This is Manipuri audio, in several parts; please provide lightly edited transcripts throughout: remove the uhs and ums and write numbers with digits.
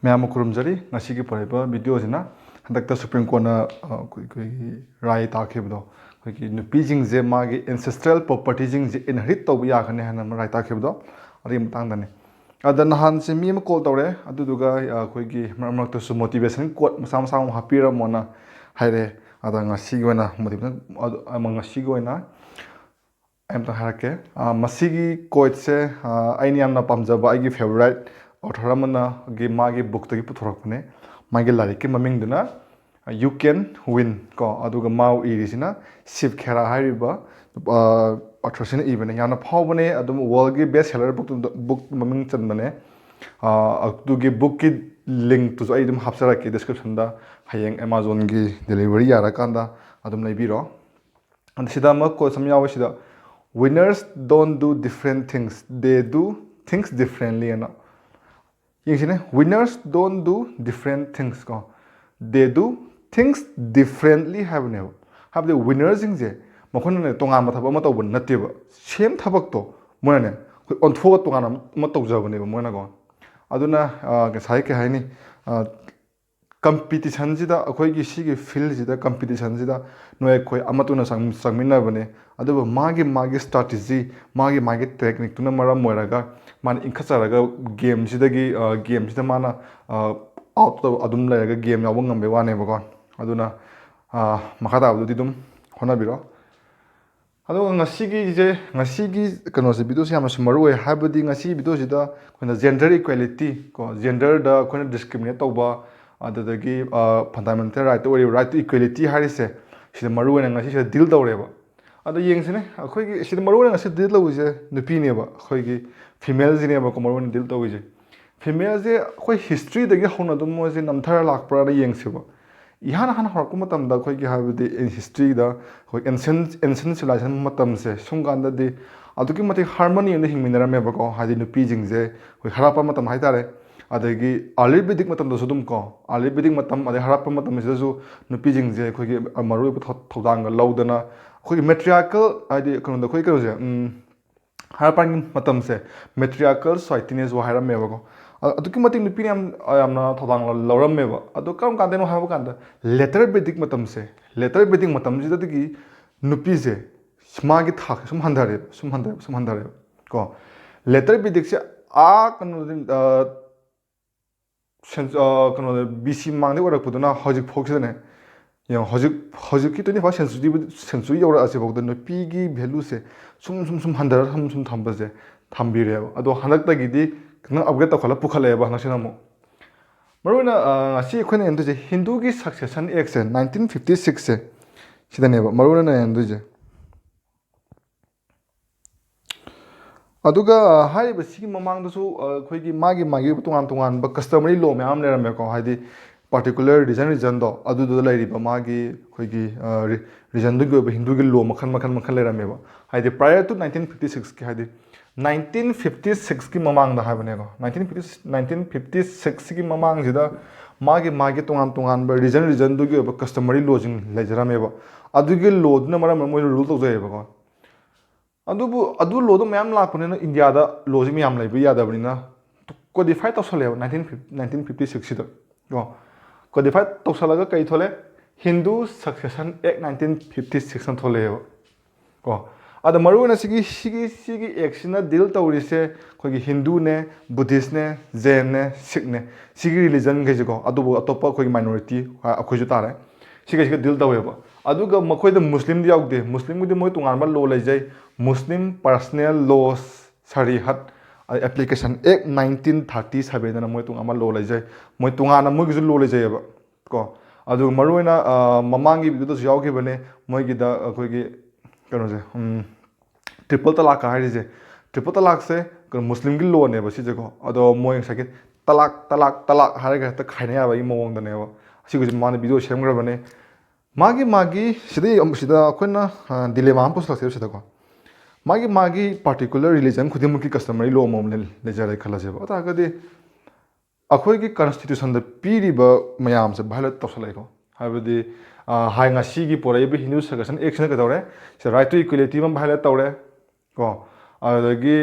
ꯃꯌꯥꯝ ꯈꯨꯔꯨꯝꯖꯔꯤ ꯉꯁꯤꯒꯤ ꯄꯨꯔꯛꯏꯕ ꯚꯤꯗꯤꯑꯣꯁꯤꯅ ꯍꯟꯗꯛꯇ ꯁꯨꯄ꯭ꯔꯤꯝ ꯀꯣꯔꯠꯅ ꯑꯩꯈꯣꯏꯒꯤ ꯔꯥꯏ ꯇꯥꯈꯤꯕꯗꯣ ꯑꯩꯈꯣꯏꯒꯤ ꯅꯨꯄꯤꯁꯤꯡꯁꯦ ꯃꯥꯒꯤ ꯑꯦꯟꯁꯦꯁꯇ꯭ꯔꯦꯜ ꯄ꯭ꯔꯣꯄꯔꯇꯤꯁꯤꯡꯁꯦ ꯏꯟꯍꯦꯔꯤꯠ ꯇꯧꯕ ꯌꯥꯒꯅꯤ ꯍꯥꯏꯅ ꯔꯥꯏ ꯇꯥꯈꯤꯕꯗꯣ ꯑꯗꯨꯒꯤ ꯃꯇꯥꯡꯗꯅꯤ ꯑꯗ ꯅꯍꯥꯟꯁꯦ ꯃꯤ ꯑꯃ ꯀꯣꯜ ꯇꯧꯔꯦ ꯑꯗꯨꯗꯨꯒ ꯑꯩꯈꯣꯏꯒꯤ ꯃꯔꯛ ꯃꯔꯛꯇꯁꯨ ꯃꯣꯇꯤꯚꯦꯁꯟ ꯀꯣꯠ ꯃꯆꯥ ꯃꯆꯥ ꯑꯃ ꯍꯥꯞꯄꯤꯔꯝꯃꯣꯅ ꯍꯥꯏꯔꯛꯑꯦ ꯑꯗ ꯉꯁꯤꯒꯤ ꯑꯣꯏꯅ ꯉꯁꯤꯒꯤ ꯑꯣꯏꯅ ꯑꯩ ꯑꯝꯇ ꯍꯥꯏꯔꯛꯀꯦ ꯃꯁꯤꯒꯤ ꯀꯣꯠꯁꯦ ꯑꯩꯅ ꯌꯥꯝꯅ ꯄꯥꯝꯖꯕ ꯑꯩꯒꯤ ꯐꯦꯚꯣꯔꯥꯏꯠ ꯑꯣꯊꯔ ꯑꯃꯅ ꯃꯥꯒꯤ ꯕꯨꯛꯇꯒꯤ ꯄꯨꯊꯣꯔꯛꯄꯅꯦ ꯃꯥꯒꯤ ꯂꯥꯏꯔꯤꯛꯀꯤ ꯃꯃꯤꯡꯗꯨꯅ ꯌꯨ ꯀꯦꯟ ꯋꯤꯟ ꯀꯣ ꯑꯗꯨꯒ ꯃꯥ ꯏꯔꯤꯁꯤꯅ ꯁꯤꯞ ꯈꯦꯔꯥ ꯍꯥꯏꯔꯤꯕ ꯑꯣꯊꯔꯁꯤꯅ ꯏꯕꯅꯦ ꯌꯥꯝꯅ ꯐꯥꯎꯕꯅꯦ ꯑꯗꯨꯝ ꯋꯥꯔꯜꯒꯤ ꯕꯦꯁ ꯁꯦꯂꯔ ꯕꯨꯛ ꯃꯃꯤꯡ ꯆꯟꯕꯅꯦ ꯑꯗꯨꯒꯤ ꯕꯨꯛꯀꯤ ꯂꯤꯡꯛꯇꯨꯁꯨ ꯑꯩ ꯑꯗꯨꯝ ꯍꯥꯞꯆꯔꯛꯀꯦ ꯗꯤꯁꯀ꯭ꯔꯤꯞꯁꯟꯗ ꯍꯌꯦꯡ ꯑꯦꯃꯥꯖꯣꯟꯒꯤ ꯗꯦꯂꯤꯚꯔꯤ ꯌꯥꯔꯀꯥꯟꯗ ꯑꯗꯨꯝ ꯂꯩꯕꯤꯔꯣ ꯑꯗ ꯁꯤꯗ ꯑꯃ ꯀꯣꯠꯁ ꯑꯃ ꯌꯥꯎꯋꯦ ꯁꯤꯗ winners don't do different things they do things differently ꯑꯅ ꯌꯦꯡꯁꯤꯅꯦ winners don't do different things ꯀꯣ they do things differently ꯍꯥꯏꯕꯅꯦꯕ ꯍꯥꯏꯕꯗꯤ ꯋꯤꯟꯅꯔꯁꯤꯡꯁꯦ ꯃꯈꯣꯏꯅꯅꯦ ꯇꯣꯉꯥꯟꯕ ꯊꯕꯛ ꯑꯃ ꯇꯧꯕ ꯅꯠꯇꯦꯕ ꯁꯦꯝ ꯊꯕꯛꯇꯣ ꯃꯣꯏꯅꯅꯦ ꯑꯩꯈꯣꯏ ꯑꯣꯟꯊꯣꯛꯑ ꯇꯣꯉꯥꯟꯅ ꯑꯃ ꯇꯧꯖꯕꯅꯦꯕ ꯃꯣꯏꯅꯀꯣ ꯑꯗꯨꯅ ꯉꯁꯥꯏ ꯀꯩ ꯍꯥꯏꯅꯤ ꯀꯝꯄꯤꯇꯤꯁꯟꯁꯤꯗ ꯑꯩꯈꯣꯏꯒꯤ ꯁꯤꯒꯤ ꯐꯤꯜꯁꯤꯗ ꯀꯝꯄꯤꯇꯤꯁꯟꯁꯤꯗ ꯅꯣꯏ ꯑꯩꯈꯣꯏ ꯑꯃꯠꯇꯅ ꯆꯪꯃꯤꯟꯅꯕꯅꯦ ꯑꯗꯨꯕꯨ ꯃꯥꯒꯤ ꯏꯁꯇ꯭ꯔꯥꯇꯦꯖꯤ ꯃꯥꯒꯤ ꯇꯦꯛꯅꯤꯛꯇꯨꯅ ꯃꯔꯝ ꯑꯣꯏꯔꯒ ꯃꯥꯅ ꯏꯟꯈꯠꯆꯔꯒ ꯒꯦꯝꯁꯤꯗ ꯃꯥꯅ ꯑꯥꯎꯠ ꯑꯗꯨꯝ ꯂꯩꯔꯒ ꯒꯦꯝ ꯌꯥꯎꯕ ꯉꯝꯕꯩ ꯋꯥꯅꯦꯕꯀꯣ ꯑꯗꯨꯅ ꯃꯈꯥ ꯇꯥꯕꯗꯨꯗꯤ ꯑꯗꯨꯝ ꯍꯣꯠꯅꯕꯤꯔꯣ ꯑꯗꯨꯒ ꯉꯁꯤꯒꯤ ꯀꯩꯅꯣꯁꯦ ꯚꯤꯗꯤꯑꯣꯁꯦ ꯌꯥꯝꯅꯁꯨ ꯃꯔꯨ ꯑꯣꯏ ꯍꯥꯏꯕꯗꯤ ꯉꯁꯤ ꯚꯤꯗꯤꯑꯣꯁꯤꯗ ꯑꯩꯈꯣꯏꯅ ꯖꯦꯟꯗꯔ ꯏꯀ꯭ꯋꯦꯂꯤꯇꯤ ꯀꯣ ꯖꯦꯟꯗꯔꯗ ꯑꯩꯈꯣꯏꯅ ꯗꯤꯁꯀ꯭ꯔꯤꯃꯤꯅꯦꯠ ꯇꯧꯕ ꯑꯗꯨꯗꯒꯤ ꯐꯟꯗꯥꯃꯦꯟꯇꯦꯜ ꯔꯥꯏꯠꯇ ꯑꯣꯏꯔꯤꯕ ꯔꯥꯏꯠ ꯇꯨ ꯏꯀ꯭ꯋꯦꯂꯤꯇꯤ ꯍꯥꯏꯔꯤꯁꯦ ꯁꯤꯗ ꯃꯔꯨ ꯑꯣꯏꯅ ꯉꯁꯤꯁꯤꯗ ꯗꯤꯜ ꯇꯧꯔꯦꯕ ꯑꯗꯣ ꯌꯦꯡꯁꯤꯅꯦ ꯑꯩꯈꯣꯏꯒꯤ ꯁꯤꯗ ꯃꯔꯨ ꯑꯣꯏꯅ ꯉꯁꯤ ꯗꯤꯜ ꯇꯧꯔꯤꯁꯦ ꯅꯨꯄꯤꯅꯦꯕ ꯑꯩꯈꯣꯏꯒꯤ ꯐꯤꯃꯦꯜꯁꯤꯅꯦꯕꯀꯣ ꯃꯔꯨ ꯑꯣꯏꯅ ꯗꯤꯜ ꯇꯧꯔꯤꯁꯦ ꯐꯤꯃꯦꯜꯁꯦ ꯑꯩꯈꯣꯏ ꯍꯤꯁꯇ꯭ꯔꯤꯗꯒꯤ ꯍꯧꯅ ꯑꯗꯨꯝ ꯃꯣꯏꯁꯦ ꯅꯝꯊꯔ ꯂꯥꯛꯄ꯭ꯔꯥꯅ ꯌꯦꯡꯁꯦꯕ ꯏꯍꯥꯟ ꯍꯥꯟꯅ ꯍꯧꯔꯛꯄ ꯃꯇꯝꯗ ꯑꯩꯈꯣꯏꯒꯤ ꯍꯥꯏꯕꯗꯤ ꯍꯤꯁꯇ꯭ꯔꯤꯗ ꯑꯩꯈꯣꯏ ꯑꯦꯟꯁꯦꯟ ꯁꯤꯚꯤꯂꯥꯏꯖꯦꯁꯟ ꯃꯇꯝꯁꯦ ꯁꯨꯝ ꯀꯥꯟꯗꯗꯤ ꯑꯗꯨꯛꯀꯤ ꯃꯇꯤꯛ ꯍꯥꯔꯃꯣꯅꯤ ꯑꯃꯗ ꯍꯤꯡꯃꯤꯟꯅꯔꯝꯃꯦꯕꯀꯣ ꯍꯥꯏꯗꯤ ꯅꯨꯄꯤꯁꯤꯡꯁꯦ ꯑꯩꯈꯣꯏ ꯍꯔꯥꯞꯄ ꯃꯇꯝ ꯍꯥꯏꯇꯥꯔꯦ ꯑꯗꯒꯤ ꯑꯥꯔꯂꯤ ꯕꯦꯗꯤꯛ ꯃꯇꯝꯗꯁꯨ ꯑꯗꯨꯝ ꯀꯣ ꯑꯥꯔꯂꯤ ꯕꯦꯗꯤꯛ ꯃꯇꯝ ꯑꯗꯩ ꯍꯔꯥꯞꯄ ꯃꯇꯝꯁꯤꯗꯁꯨ ꯅꯨꯄꯤꯁꯤꯡꯁꯦ ꯑꯩꯈꯣꯏꯒꯤ ꯃꯔꯨꯑꯣꯏꯕ ꯊꯧꯗꯥꯡꯒ ꯂꯧꯗꯅ ꯑꯩꯈꯣꯏꯒꯤ ꯃꯦꯇ꯭ꯔꯤꯌꯥꯔꯀꯜ ꯍꯥꯏꯗꯤ ꯀꯩꯅꯣꯗ ꯑꯩꯈꯣꯏ ꯀꯩꯅꯣꯁꯦ ꯍꯔꯞꯄꯥꯟꯒꯤ ꯃꯇꯝꯁꯦ ꯃꯦꯇ꯭ꯔꯤꯌꯥꯔꯀꯜ ꯁꯣꯁꯥꯏꯇꯤꯅꯦꯁꯨ ꯍꯥꯏꯔꯝꯃꯦꯕꯀꯣ ꯑꯗꯨꯛꯀꯤ ꯃꯇꯤꯛ ꯅꯨꯄꯤꯅ ꯌꯥꯝꯅ ꯊꯧꯗꯥꯡ ꯂꯧꯔꯝꯃꯦꯕ ꯑꯗꯣ ꯀꯔꯝ ꯀꯥꯟꯗꯅꯣ ꯍꯥꯏꯕ ꯀꯥꯟꯗ ꯂꯦꯇꯔ ꯕꯦꯗꯤꯛ ꯃꯇꯝꯁꯦ ꯂꯦꯇꯔ ꯕꯦꯗꯤꯛ ꯃꯇꯝꯁꯤꯗꯒꯤ ꯅꯨꯄꯤꯁꯦ ꯃꯥꯒꯤ ꯊꯥꯛꯁꯦ ꯁꯨꯝ ꯍꯟꯊꯔꯦꯕ ꯀꯣ ꯂꯦꯇꯔ ꯕꯦꯗꯤꯛꯁꯦ ꯀꯩꯅꯣꯗ ꯕꯤ ꯁꯤ ꯃꯃꯥꯡꯗꯩ ꯑꯣꯏꯔꯛꯄꯗꯨꯅ ꯍꯧꯖꯤꯛ ꯐꯥꯎꯁꯤꯗꯅꯦ ꯌꯦꯡꯉꯣ ꯍꯧꯖꯤꯛꯀꯤ 21st ꯁꯦꯟꯆꯨꯔꯤ ꯌꯧꯔꯛꯑꯁꯤꯐꯥꯎꯗ ꯅꯨꯄꯤꯒꯤ ꯚꯦꯂꯨꯁꯦ ꯁꯨꯝ ꯍꯟꯊꯔ ꯊꯝꯕꯁꯦ ꯊꯝꯕꯤꯔꯦꯕ ꯑꯗꯣ ꯍꯟꯗꯛꯇꯒꯤꯗꯤ ꯈꯤꯇꯪ ꯑꯞꯒ꯭ꯔꯦꯗ ꯇꯧꯈꯠꯂ ꯄꯨꯈꯠꯂꯛꯑꯦꯕ ꯍꯟꯗꯛꯁꯤꯅ ꯑꯃꯨꯛ ꯃꯔꯨꯑꯣꯏꯅ ꯉꯁꯤ ꯑꯩꯈꯣꯏꯅ ꯌꯦꯡꯗꯣꯏꯁꯦ ꯍꯤꯟꯗꯨꯒꯤ ꯁꯛꯁꯦꯁꯟ ꯑꯦꯛꯁꯦ 1956ꯁꯦ ꯁꯤꯗꯅꯦꯕ ꯃꯔꯨꯑꯣꯏꯅ ꯌꯦꯡꯗꯣꯏꯁꯦ ꯑꯗꯨꯒ ꯍꯥꯏꯔꯤꯕ ꯁꯤꯒꯤ ꯃꯃꯥꯡꯗꯁꯨ ꯑꯩꯈꯣꯏꯒꯤ ꯃꯥꯒꯤ ꯇꯣꯉꯥꯟꯕ ꯀꯁꯇꯃꯔꯤ ꯂꯣ ꯃꯌꯥꯝ ꯂꯩꯔꯝꯃꯦꯀꯣ ꯍꯥꯏꯗꯤ ꯄꯥꯔꯇꯤꯀꯨꯂꯔ ꯔꯤꯖꯟꯗꯣ ꯑꯗꯨꯗꯨꯗ ꯂꯩꯔꯤꯕ ꯃꯥꯒꯤ ꯑꯩꯈꯣꯏꯒꯤ ꯔꯤꯖꯟꯗꯨꯒꯤ ꯑꯣꯏꯕ ꯍꯤꯟꯗꯨꯒꯤ ꯂꯣ ꯃꯈꯜ ꯂꯩꯔꯝꯃꯦꯕ ꯍꯥꯏꯗꯤ ꯄ꯭ꯔꯥꯏꯌꯔ ꯇꯨ 1956ꯀꯤ ꯍꯥꯏꯗꯤ 1956ꯀꯤ ꯃꯃꯥꯡꯗ ꯍꯥꯏꯕꯅꯦꯀꯣ 1956ꯁꯤꯒꯤ ꯃꯃꯥꯡꯁꯤꯗ ꯃꯥꯒꯤ ꯇꯣꯉꯥꯟꯕ ꯔꯤꯖꯟꯗꯨꯒꯤ ꯑꯣꯏꯕ ꯀꯁꯇꯃꯔꯤ ꯂꯣꯁꯤꯡ ꯂꯩꯖꯔꯝꯃꯦꯕ ꯑꯗꯨꯒꯤ ꯂꯣꯗꯨꯅ ꯃꯔꯝ ꯑꯣꯏꯔꯒ ꯃꯣꯏꯅ ꯔꯨꯜ ꯇꯧꯖꯩꯑꯕꯀꯣ ꯑꯗꯨꯕꯨ ꯑꯗꯨ ꯂꯣꯗꯣ ꯃꯌꯥꯝ ꯂꯥꯛꯄꯅꯤꯅ ꯏꯟꯗꯤꯌꯥꯗ ꯂꯣꯁꯤ ꯃꯌꯥꯝ ꯂꯩꯕ ꯌꯥꯗꯕꯅꯤꯅ ꯀꯣꯗꯤꯐꯥꯏ ꯇꯧꯁꯜꯂꯦꯕ 1956ꯁꯤꯗ ꯀꯣ ꯀꯣꯗꯤꯐꯥꯏ ꯇꯧꯁꯜꯂꯒ ꯀꯩ ꯊꯣꯛꯂꯦ ꯍꯤꯟꯗꯨ ꯁꯛꯁꯦꯁꯟ ꯑꯦꯛ 1956ꯅ ꯊꯣꯛꯂꯛꯑꯦꯕ ꯀꯣ ꯑꯗ ꯃꯔꯨꯑꯣꯏꯅ ꯁꯤꯒꯤ ꯑꯦꯛꯁꯤꯅ ꯗꯤꯜ ꯇꯧꯔꯤꯁꯦ ꯑꯩꯈꯣꯏꯒꯤ ꯍꯤꯟꯗꯨꯅꯦ ꯕꯨꯙꯤꯁꯅꯦ ꯖꯦꯟꯅꯦ ꯁꯤꯈꯅꯦ ꯁꯤꯒꯤ ꯔꯤꯂꯤꯖꯟꯈꯩꯁꯦꯀꯣ ꯑꯗꯨꯕꯨ ꯑꯇꯣꯞꯄ ꯑꯩꯈꯣꯏꯒꯤ ꯃꯥꯏꯅꯣꯔꯤꯇꯤ ꯑꯩꯈꯣꯏꯁꯨ ꯇꯥꯔꯦ ꯁꯤꯒꯩꯁꯤꯒ ꯗꯤꯜ ꯇꯧꯋꯦꯕ ꯑꯗꯨꯒ ꯃꯈꯣꯏꯗ ꯃꯨꯁꯂꯤꯝꯗꯤ ꯌꯥꯎꯗꯦ ꯃꯨꯁꯂꯤꯝꯒꯤꯗꯤ ꯃꯣꯏ ꯇꯣꯉꯥꯟꯕ ꯂꯣ ꯂꯩꯖꯩ ꯃꯨꯁꯂꯤꯝ ꯄꯔꯁꯅꯦꯜ ꯂꯣꯁ ꯁꯔꯤꯍꯠ ꯑꯦꯄ꯭ꯂꯤꯀꯦꯁꯟ ꯑꯦꯛ 1937 ꯑꯅ ꯃꯣꯏ ꯇꯣꯉꯥꯟꯕ ꯂꯣ ꯂꯩꯖꯩ ꯃꯣꯏ ꯇꯣꯉꯥꯟꯅ ꯃꯣꯏꯒꯤꯁꯨ ꯂꯣ ꯂꯩꯖꯩꯑꯕ ꯀꯣ ꯑꯗꯨꯒ ꯃꯔꯨꯑꯣꯏꯅ ꯃꯃꯥꯡꯒꯤ ꯚꯤꯗꯤꯑꯣꯗꯁꯨ ꯌꯥꯎꯈꯤꯕꯅꯦ ꯃꯣꯏꯒꯤꯗ ꯑꯩꯈꯣꯏꯒꯤ ꯀꯩꯅꯣꯁꯦ ꯇ꯭ꯔꯤꯄꯜ ꯇꯂꯥꯛꯀ ꯍꯥꯏꯔꯤꯁꯦ ꯇ꯭ꯔꯤꯄꯜ ꯇꯂꯥꯛꯁꯦ ꯀꯩꯅꯣ ꯃꯨꯁꯂꯤꯝꯒꯤ ꯂꯣꯅꯦꯕ ꯁꯤꯁꯦꯀꯣ ꯑꯗꯣ ꯃꯣꯏ ꯉꯁꯥꯏꯒꯤ ꯇꯂꯥꯛ ꯍꯥꯏꯔꯒ ꯍꯦꯛꯇ ꯈꯥꯏꯅ ꯌꯥꯕꯒꯤ ꯃꯑꯣꯡꯗꯅꯦꯕ ꯑꯁꯤꯒꯤꯁꯨ ꯃꯥꯅ ꯚꯤꯗꯤꯑꯣ ꯁꯦꯝꯈ꯭ꯔꯕꯅꯦ ꯁꯤꯗ ꯑꯩꯈꯣꯏꯅ ꯗꯤꯂꯦꯃꯥ ꯑꯃ ꯄꯨꯁꯤꯜꯂꯛꯇꯦꯕ ꯁꯤꯗꯀꯣ ꯃꯥꯒꯤ ꯄꯥꯔꯇꯤꯀꯨꯂꯔ ꯔꯤꯂꯤꯖꯟ ꯈꯨꯗꯤꯡꯃꯛꯀꯤ ꯀꯁꯇꯃꯔꯤ ꯂꯣ ꯑꯃꯃꯝ ꯂꯩꯖꯔꯦ ꯈꯜꯂꯁꯦꯕ ꯑꯗꯨ ꯇꯥꯔꯒꯗꯤ ꯑꯩꯈꯣꯏꯒꯤ ꯀꯟꯁꯇꯤꯇ꯭ꯌꯨꯁꯟꯗ ꯄꯤꯔꯤꯕ ꯃꯌꯥꯝꯁꯦ ꯚꯥꯏꯂꯦꯠ ꯇꯧꯁꯜꯂꯛꯑꯦꯀꯣ ꯍꯥꯏꯕꯗꯤ ꯉꯁꯤꯒꯤ ꯄꯣꯔꯛꯏꯕ ꯍꯤꯟꯗꯨ ꯁꯛꯁꯦꯁꯟ ꯑꯦꯛꯁꯤꯅ ꯀꯩꯗꯧꯔꯦ ꯁꯤꯗ ꯔꯥꯏꯠ ꯇꯨ ꯏꯀ꯭ꯋꯦꯂꯤꯇꯤ ꯑꯃ ꯚꯥꯏꯂꯦꯠ ꯇꯧꯔꯦ ꯀꯣ ꯑꯗꯨꯗꯒꯤ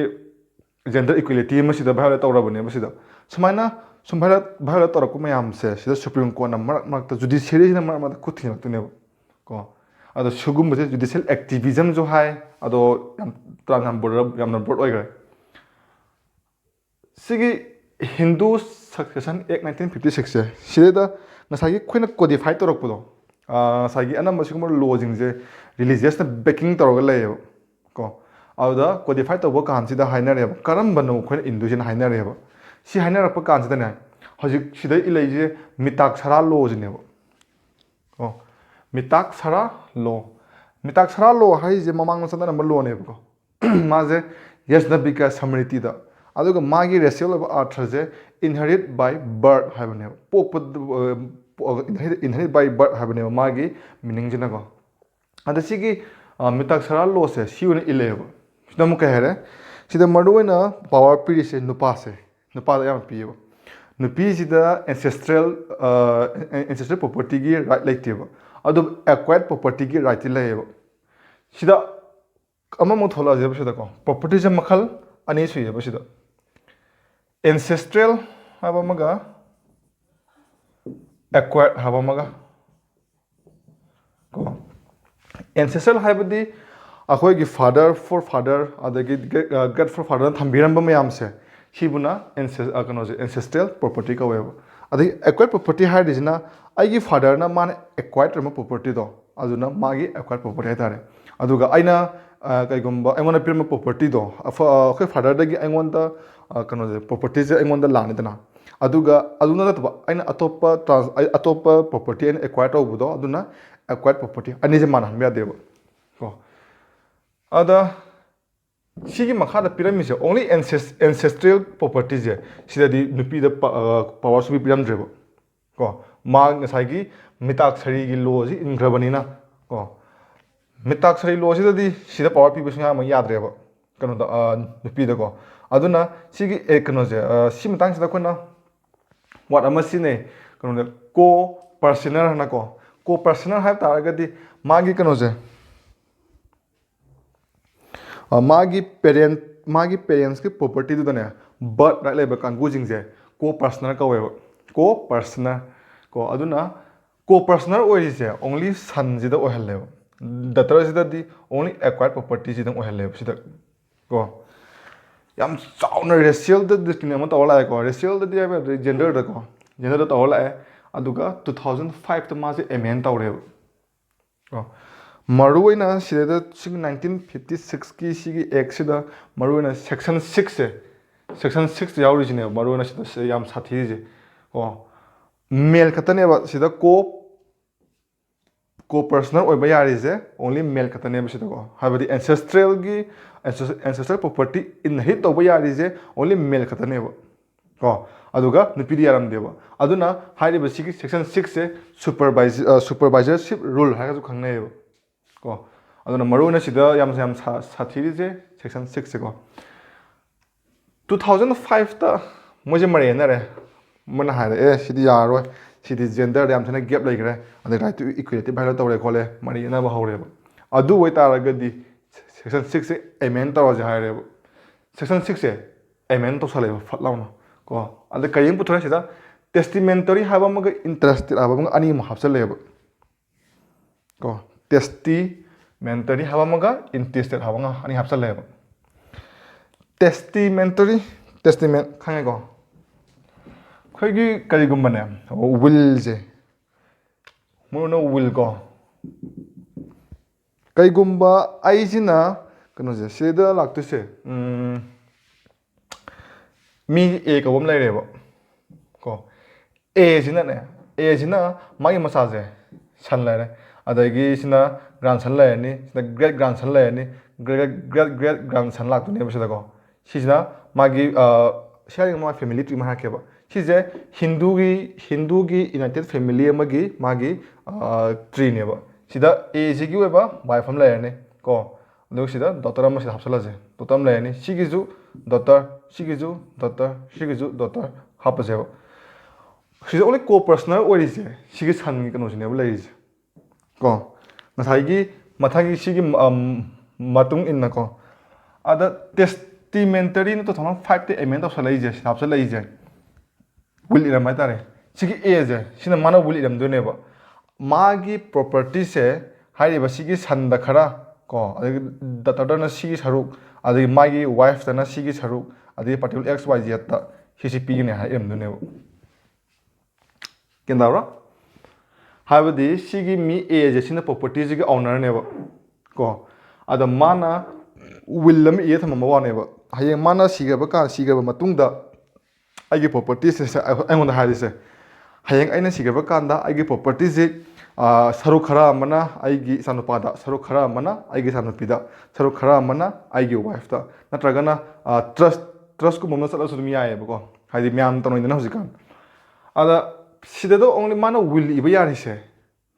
ꯖꯦꯟꯗꯔ ꯏꯀ꯭ꯋꯦꯂꯤꯇꯤ ꯑꯃ ꯁꯤꯗ ꯚꯥꯏꯂꯦꯠ ꯇꯧꯔꯕꯅꯦꯕ ꯁꯤꯗ ꯁꯨꯃꯥꯏꯅ ꯁꯨꯝ ꯚꯥꯏꯔꯦꯜ ꯇꯧꯔꯛꯄ ꯃꯌꯥꯝꯁꯦ ꯁꯤꯗ ꯁꯨꯄ꯭ꯔꯤꯝ ꯀꯣꯔꯠꯅ ꯃꯔꯛꯇ ꯖꯨꯗꯤꯁꯤꯌꯔꯤꯁꯤꯅ ꯃꯔꯛꯇ ꯈꯨꯠ ꯊꯤꯡꯉꯛꯇꯣꯏꯅꯦꯕ ꯀꯣ ꯑꯗꯣ ꯁꯤꯒꯨꯝꯕꯁꯦ ꯖꯨꯗꯤꯁꯤꯌꯦꯜ ꯑꯦꯛꯇꯤꯚꯤꯖꯝꯁꯨ ꯍꯥꯏ ꯑꯗꯣ ꯌꯥꯝꯅ ꯕ꯭ꯔꯣꯗ ꯑꯣꯏꯈ꯭ꯔꯦ ꯁꯤꯒꯤ ꯍꯤꯟꯗꯨ ꯁꯛꯁꯦꯁꯟ ꯑꯦꯛ 1956ꯁꯦ ꯁꯤꯗꯩꯗ ꯉꯁꯥꯏꯒꯤ ꯑꯩꯈꯣꯏꯅ ꯀꯣꯗꯤꯐꯥꯏ ꯇꯧꯔꯛꯄꯗꯣ ꯉꯁꯥꯏꯒꯤ ꯑꯅꯝꯕ ꯁꯤꯒꯨꯝꯕ ꯂꯣꯁꯤꯡꯁꯦ ꯔꯤꯂꯤꯖꯤꯌꯁꯅ ꯕꯦꯀꯤꯡ ꯇꯧꯔꯒ ꯂꯩꯌꯦꯕ ꯀꯣ ꯑꯗꯨꯗ ꯀꯣꯗꯤꯐꯥꯏ ꯇꯧꯕ ꯀꯥꯟꯁꯤꯗ ꯍꯥꯏꯅꯔꯦꯕ ꯀꯔꯝꯕꯅꯣ ꯑꯩꯈꯣꯏꯅ ꯏꯟꯗꯣꯏꯁꯤꯅ ꯍꯥꯏꯅꯔꯦꯕ ꯁꯤ ꯍꯥꯏꯅꯔꯛꯄ ꯀꯥꯟꯁꯤꯗꯅꯦ ꯍꯧꯖꯤꯛ ꯁꯤꯗ ꯏꯂꯩꯁꯦ ꯃꯤꯇꯥꯛ ꯁꯔꯥ ꯂꯣꯁꯤꯅꯦꯕ ꯀꯣ ꯃꯤꯇꯥꯛ ꯁꯔꯥ ꯂꯣ ꯃꯤꯇꯥꯛ ꯁꯔꯥ ꯂꯣ ꯍꯥꯏꯔꯤꯁꯦ ꯃꯃꯥꯡꯗ ꯆꯠꯅꯔꯝꯕ ꯂꯣꯅꯦꯕꯀꯣ ꯃꯥꯁꯦ ꯌꯁꯅꯕꯤꯀ ꯁꯃꯔꯤꯇꯤꯗ ꯑꯗꯨꯒ ꯃꯥꯒꯤ ꯔꯦꯁꯤꯌꯦꯜ ꯑꯣꯏꯕ ꯑꯥꯔꯊꯁꯦ ꯏꯟꯍꯦꯔꯤꯠ ꯕꯥꯏ ꯕꯔꯠ ꯍꯥꯏꯕꯅꯦꯕ ꯏꯟꯍꯦꯔꯤꯠ ꯕꯥꯏ ꯕꯔꯠ ꯍꯥꯏꯕꯅꯦꯕ ꯃꯥꯒꯤ ꯃꯤꯅꯤꯡꯁꯤꯅꯀꯣ ꯑꯗ ꯁꯤꯒꯤ ꯃꯤꯇꯥꯛ ꯁꯔꯥ ꯂꯣꯁꯦ ꯁꯤ ꯑꯣꯏꯅ ꯏꯜꯂꯦꯕ ꯁꯤꯗ ꯑꯃꯨꯛ ꯀꯩ ꯍꯥꯏꯔꯦ ꯁꯤꯗ ꯃꯔꯨꯑꯣꯏꯅ ꯄꯋꯥꯔ ꯄꯤꯔꯤꯁꯦ ꯅꯨꯄꯥꯗ ꯌꯥꯝ ꯄꯤꯌꯦꯕ ꯅꯨꯄꯤꯁꯤꯗ ꯑꯦꯟꯁꯦꯁꯇ꯭ꯔꯦꯜ ꯄ꯭ꯔꯣꯄꯔꯇꯤꯒꯤ ꯔꯥꯏꯠ ꯂꯩꯇꯦꯕ ꯑꯗꯨꯕꯨ ꯑꯦꯀ꯭ꯋꯥꯏꯔꯠ ꯄ꯭ꯔꯣꯄꯔꯇꯤꯒꯤ ꯔꯥꯏꯠꯇꯤ ꯂꯩꯌꯦꯕ ꯁꯤꯗ ꯑꯃꯃꯨꯛ ꯊꯣꯛꯂꯛꯑꯁꯦꯕ ꯁꯤꯗꯀꯣ ꯄ꯭ꯔꯣꯄꯔꯇꯤꯁꯦ ꯃꯈꯜ ꯑꯅꯤ ꯁꯨꯏꯌꯦꯕ ꯁꯤꯗ ꯑꯦꯟꯁꯦꯁꯇ꯭ꯔꯦꯜ ꯍꯥꯏꯕ ꯑꯃꯒ ꯑꯦꯀ꯭ꯋꯥꯏꯔꯠ ꯍꯥꯏꯕ ꯑꯃꯒ ꯀꯣ ꯑꯦꯟꯁꯦꯁꯇ꯭ꯔꯦꯜ ꯍꯥꯏꯕꯗꯤ ꯑꯩꯈꯣꯏꯒꯤ ꯐꯥꯗꯔ ꯐꯣꯔ ꯐꯥꯗꯔ ꯑꯗꯒꯤ ꯒ꯭ꯔꯦꯠ ꯐꯣꯔ ꯐꯥꯗꯔꯅ ꯊꯝꯕꯤꯔꯝꯕ ꯃꯌꯥꯝꯁꯦ ꯁꯤꯕꯨꯅ ꯀꯩꯅꯣꯁꯦ ꯑꯦꯟꯁꯦꯁꯇ꯭ꯔꯦꯜ ꯄ꯭ꯔꯣꯄꯔꯇꯤ ꯀꯧꯋꯦꯕ ꯑꯗꯒꯤ ꯑꯦꯀ꯭ꯋꯥꯏꯔꯠ ꯄ꯭ꯔꯣꯄꯔꯇꯤ ꯍꯥꯏꯔꯤꯁꯤꯅ ꯑꯩꯒꯤ ꯐꯥꯗꯔꯅ ꯃꯥꯅ ꯑꯦꯀ꯭ꯋꯥꯏꯔꯠ ꯇꯧꯔꯝꯕ ꯄ꯭ꯔꯣꯄꯔꯇꯤꯗꯣ ꯑꯗꯨꯅ ꯃꯥꯒꯤ ꯑꯦꯀ꯭ꯋꯥꯏꯔꯠ ꯄ꯭ꯔꯣꯄꯔꯇꯤ ꯍꯥꯏꯇꯥꯔꯦ ꯑꯗꯨꯒ ꯑꯩꯅ ꯀꯩꯒꯨꯝꯕ ꯑꯩꯉꯣꯟꯗ ꯄꯤꯔꯝꯕ ꯄ꯭ꯔꯣꯄꯔꯇꯤꯗꯣ ꯑꯩꯈꯣꯏ ꯐꯥꯗꯔꯗꯒꯤ ꯑꯩꯉꯣꯟꯗ ꯀꯩꯅꯣꯁꯦ ꯄ꯭ꯔꯣꯄꯔꯇꯤꯁꯦ ꯑꯩꯉꯣꯟꯗ ꯂꯥꯛꯅꯤꯗꯅ ꯑꯗꯨꯒ ꯑꯗꯨ ꯅꯠꯇꯕ ꯑꯩꯅ ꯑꯇꯣꯞꯄ ꯄ꯭ꯔꯣꯄꯔꯇꯤ ꯑꯩꯅ ꯑꯦꯀ꯭ꯋꯥꯏꯔ ꯇꯧꯕꯗꯣ ꯑꯗꯨꯅ ꯑꯦꯀ꯭ꯋꯥꯏꯔꯠ ꯄ꯭ꯔꯣꯄꯔꯇꯤ ꯑꯅꯤꯁꯦ ꯃꯥꯟꯅꯍꯟꯕ ꯌꯥꯗꯦꯕ ꯀꯣ ꯑꯗ ꯁꯤꯒꯤ ꯃꯈꯥꯗ ꯄꯤꯔꯝꯃꯤꯁꯦ ꯑꯣꯡꯂꯤ ꯑꯦꯟꯁꯦꯁꯇ꯭ꯔꯤꯌꯦꯜ ꯄ꯭ꯔꯣꯄꯔꯇꯤꯁꯦ ꯁꯤꯗꯗꯤ ꯅꯨꯄꯤꯗ ꯄꯋꯥꯔ ꯁꯨꯄꯤ ꯄꯤꯔꯝꯗ꯭ꯔꯦꯕ ꯀꯣ ꯃꯥ ꯉꯁꯥꯏꯒꯤ ꯃꯤꯇꯥꯛ ꯁꯔꯤꯒꯤ ꯂꯣꯁꯤ ꯏꯟꯈ꯭ꯔꯕꯅꯤꯅ ꯀꯣ ꯃꯤꯇꯥꯛ ꯁꯔꯤ ꯂꯣꯁꯤꯗꯗꯤ ꯁꯤꯗ ꯄꯋꯥꯔ ꯄꯤꯕ ꯁꯨꯡꯌꯥ ꯌꯥꯗ꯭ꯔꯦꯕ ꯀꯩꯅꯣꯗ ꯅꯨꯄꯤꯗꯀꯣ ꯑꯗꯨꯅ ꯁꯤꯒꯤ ꯀꯩꯅꯣꯁꯦ ꯁꯤ ꯃꯇꯥꯡꯁꯤꯗ ꯑꯩꯈꯣꯏꯅ ꯋꯥꯔꯗ ꯑꯃ ꯁꯤꯖꯤꯟꯅꯩ ꯀꯩꯅꯣꯗ ꯀꯣ ꯄꯔꯁꯅꯔ ꯍꯥꯏꯅꯀꯣ ꯀꯣ ꯄꯔꯁꯅꯔ ꯍꯥꯏꯕ ꯇꯥꯔꯒꯗꯤ ꯃꯥꯒꯤ ꯀꯩꯅꯣꯁꯦ ꯃꯥꯒꯤ ꯄꯦꯔꯦꯟꯁꯀꯤ ꯄ꯭ꯔꯣꯄꯔꯇꯤꯗꯨꯗꯅꯦ ꯕꯔꯠ ꯔꯥꯏꯠ ꯂꯩꯕ ꯀꯥꯡꯕꯨꯁꯤꯡꯁꯦ ꯀꯣ ꯄꯔꯁꯅꯔ ꯀꯧꯋꯦꯕ ꯀꯣ ꯄꯔꯁꯅꯔ ꯀꯣ ꯑꯗꯨꯅ ꯀꯣ ꯄꯔꯁꯅꯔ ꯑꯣꯏꯔꯤꯁꯦ ꯑꯣꯡꯂꯤ ꯁꯟꯁꯤꯗ ꯑꯣꯏꯍꯜꯂꯦꯕ ꯗꯇꯔꯁꯤꯗꯗꯤ ꯑꯣꯡꯂꯤ ꯑꯦꯀ꯭ꯋꯥꯏꯔꯠ ꯄ꯭ꯔꯣꯄꯔꯇꯤꯁꯤꯗꯪ ꯑꯣꯏꯍꯜꯂꯦꯕ ꯁꯤꯗ ꯀꯣ ꯌꯥꯝ ꯆꯥꯎꯅ ꯔꯦꯁꯤꯌꯦꯜꯗ ꯗꯤꯁꯇ꯭ꯔꯤꯛ ꯑꯃ ꯇꯧꯔ ꯂꯥꯛꯑꯦꯀꯣ ꯔꯦꯁꯤꯌꯦꯜꯗꯗꯤ ꯍꯥꯏꯕꯗꯤ ꯖꯦꯟꯗꯔꯗ ꯇꯧꯔ ꯂꯥꯛꯑꯦ ꯑꯗꯨꯒ 2005ꯇ ꯃꯥꯁꯦ ꯑꯦꯃꯦꯟ ꯇꯧꯔꯦꯕ ꯀꯣ ꯃꯔꯨꯑꯣꯏꯅ ꯁꯤꯗꯩꯗ ꯁꯤꯒꯤ 1956ꯀꯤ ꯁꯤꯒꯤ ꯑꯦꯛꯁꯤꯗ ꯃꯔꯨꯑꯣꯏꯅ ꯁꯦꯛꯁꯟ 6ꯁꯦ ꯁꯦꯛꯁꯟ 6 ꯌꯥꯎꯔꯤꯁꯤꯅꯦꯕ ꯃꯔꯨꯑꯣꯏꯅ ꯁꯤꯗ ꯌꯥꯝ ꯁꯥꯊꯤꯔꯤꯁꯦ ꯀꯣ ꯃꯦꯜ ꯈꯛꯇꯅꯦꯕ ꯁꯤꯗ ꯀꯣ ꯄꯔꯁꯅꯔ ꯑꯣꯏꯕ ꯌꯥꯔꯤꯁꯦ ꯑꯣꯡꯂꯤ ꯃꯦꯜ ꯈꯛꯇꯅꯦꯕ ꯁꯤꯗꯀꯣ ꯍꯥꯏꯕꯗꯤ ꯑꯦꯟꯁꯦꯁꯇ꯭ꯔꯦꯜ ꯄ꯭ꯔꯣꯄꯔꯇꯤ ꯏꯟꯍꯦꯔꯤꯠ ꯇꯧꯕ ꯌꯥꯔꯤꯁꯦ ꯑꯣꯡꯂꯤ ꯃꯦꯜ ꯈꯛꯇꯅꯦꯕ ꯀꯣ ꯑꯗꯨꯒ ꯅꯨꯄꯤꯗꯤ ꯌꯥꯔꯝꯗꯦꯕ ꯑꯗꯨꯅ ꯍꯥꯏꯔꯤꯕ ꯁꯤꯒꯤ ꯁꯦꯛꯁꯟ 6ꯁꯦ ꯁꯨꯄꯔꯚꯥꯏꯖꯔꯁꯤꯞ ꯔꯨꯜ ꯍꯥꯏꯔꯒꯁꯨ ꯈꯪꯅꯩꯌꯦꯕ ꯀꯣ ꯑꯗꯨꯅ ꯃꯔꯨꯑꯣꯏꯅ ꯁꯤꯗ ꯌꯥꯝ ꯁꯥꯊꯤꯔꯤꯁꯦ ꯁꯦꯛꯁꯟ 6ꯁꯦ ꯀꯣ 2005ꯇ ꯃꯣꯏꯁꯦ ꯃꯔꯩ ꯌꯦꯠꯅꯔꯦ ꯃꯣꯏꯅ ꯍꯥꯏꯔꯦ ꯁꯤꯗꯤ ꯌꯥꯔꯔꯣꯏ ꯁꯤꯗꯤ ꯖꯦꯟꯗꯔꯗ ꯌꯥꯝ ꯊꯤꯅ ꯒꯦꯞ ꯂꯩꯈ꯭ꯔꯦ ꯑꯗꯩ ꯔꯥꯏꯠ ꯇꯨ ꯏꯀ꯭ꯋꯦꯂꯤꯇꯤ ꯚꯥꯏꯑꯣꯂꯦꯠ ꯇꯧꯔꯦ ꯈꯣꯠꯂꯦ ꯃꯔꯩ ꯌꯦꯠꯅꯕ ꯍꯧꯔꯦꯕ ꯑꯗꯨ ꯑꯣꯏꯇꯥꯔꯒꯗꯤ ꯁꯦꯛꯁꯟ 6ꯁꯦ ꯑꯦꯃꯦꯟ ꯇꯧꯔꯁꯦ ꯍꯥꯏꯔꯦꯕ ꯁꯦꯛꯁꯟ 6ꯁꯦ ꯑꯦꯃꯦꯟ ꯇꯧꯁꯜꯂꯦꯕ ꯐꯠ ꯂꯥꯎꯅ ꯀꯣ ꯑꯗ ꯀꯔꯤ ꯑꯃ ꯄꯨꯊꯣꯔꯛꯑꯦ ꯁꯤꯗ ꯇꯦꯁꯇꯤꯃꯦꯟꯇꯔꯤ ꯍꯥꯏꯕ ꯑꯃꯒ ꯏꯟꯇꯔꯁꯇꯦꯠ ꯍꯥꯏꯕ ꯑꯃꯒ ꯑꯅꯤ ꯑꯃ ꯍꯥꯞꯆꯜꯂꯦꯕ ꯀꯣ ꯇꯦꯁꯇꯤꯃꯦꯟꯇꯔꯤ ꯍꯥꯏꯕ ꯑꯃꯒ ꯏꯟꯇꯦꯁꯇꯦꯠ ꯍꯥꯏꯕ ꯑꯃꯒ ꯑꯅꯤ ꯍꯥꯞꯆꯜꯂꯦꯕ ꯇꯦꯁꯇꯤꯃꯦꯟ ꯈꯪꯉꯦꯀꯣ ꯑꯩꯈꯣꯏꯒꯤ ꯀꯔꯤꯒꯨꯝꯕꯅꯦ ꯋꯤꯜꯁꯦ ꯃꯔꯨꯅ ꯋꯤꯜ ꯀꯣ ꯀꯩꯒꯨꯝꯕ ꯑꯩꯁꯤꯅ ꯀꯩꯅꯣꯁꯦ ꯁꯤꯗ ꯂꯥꯛꯇꯣꯏꯁꯦ ꯃꯤ ꯑꯦ ꯀꯧꯕ ꯑꯃ ꯂꯩꯔꯦꯕ ꯀꯣ ꯑꯦꯁꯤꯅ ꯃꯥꯒꯤ ꯃꯆꯥꯁꯦ ꯁꯟ ꯂꯩꯔꯦ ꯑꯗꯒꯤ ꯁꯤꯅ ꯒ꯭ꯔꯥꯟ ꯁꯟ ꯂꯩꯔꯅꯤ ꯁꯤꯗ ꯒ꯭ꯔꯦꯠ ꯒ꯭ꯔꯥꯟ ꯁꯟ ꯂꯩꯔꯅꯤ ꯒ꯭ꯔꯦꯠ ꯒ꯭ꯔꯥꯟ ꯁꯟ ꯂꯥꯛꯇꯣꯏꯅꯦꯕ ꯁꯤꯗꯀꯣ ꯁꯤꯁꯤꯅ ꯃꯥꯒꯤ ꯁꯤ ꯍꯥꯏꯔꯒ ꯃꯥꯒꯤ ꯐꯦꯃꯤꯂꯤ ꯇ꯭ꯔꯤ ꯑꯃ ꯍꯥꯏꯔꯛꯀꯦꯕ ꯁꯤꯁꯦ ꯍꯤꯟꯗꯨꯒꯤ ꯌꯨꯅꯥꯏꯇꯦꯠ ꯐꯦꯃꯤꯂꯤ ꯑꯃꯒꯤ ꯃꯥꯒꯤ ꯇ꯭ꯔꯤꯅꯦꯕ ꯁꯤꯗ ꯑꯦꯁꯤꯒꯤ ꯑꯣꯏꯕ ꯋꯥꯏꯐ ꯑꯃ ꯂꯩꯔꯅꯤ ꯀꯣ ꯑꯗꯨꯒ ꯁꯤꯗ ꯗꯣꯇꯔ ꯑꯃ ꯁꯤꯗ ꯍꯥꯞꯆꯜꯂꯁꯦ ꯗꯣꯇꯔ ꯑꯃ ꯂꯩꯔꯅꯤ ꯁꯤꯒꯤꯁꯨ ꯗꯣꯇꯔ ꯁꯤꯒꯤꯁꯨ ꯗꯣꯇꯔ ꯍꯥꯞꯄꯁꯦꯕ ꯁꯤꯗ ꯑꯣꯟꯂꯤ ꯀꯣ ꯄꯔꯁꯅꯔ ꯑꯣꯏꯔꯤꯁꯦ ꯁꯤꯒꯤ ꯁꯟꯒꯤ ꯀꯩꯅꯣꯁꯤꯅꯦꯕ ꯂꯩꯔꯤꯁꯦ ꯀꯣ ꯉꯁꯥꯏꯒꯤ ꯃꯊꯪꯒꯤ ꯁꯤꯒꯤ ꯃꯇꯨꯡ ꯏꯟꯅꯀꯣ ꯑꯗ ꯇꯦꯁꯇꯤꯃꯦꯟꯇꯔꯤꯅ 2005ꯇ ꯑꯦꯃꯦꯟ ꯇꯧꯁꯜꯂꯛꯏꯁꯦ ꯁꯤꯗ ꯍꯥꯞꯆꯜꯂꯛꯏꯁꯦ will iram haitare sigi a je sina mana will iram do neba magi property se hairiba sigi sanda khara ko data na sigi saruk adi magi wife na sigi saruk adi particular xyz ta sisi pi ne ha iram do neba kendawra habadi sigi mi a je sina property sigi owner neba ko ada mana will lam e thama wa neba hayeng mana sigaba ka sigaba matungda aigi property se aingona harise hayeng aina sigaba kanda aigi property se saru khara amana aigi sanupada saru khara amana aigi sanupida saru khara amana aigi wife ta natragana trust ko momna sala sudmi yae bako haidi myam tanoidana husikan ada sida do only mana will iba yarise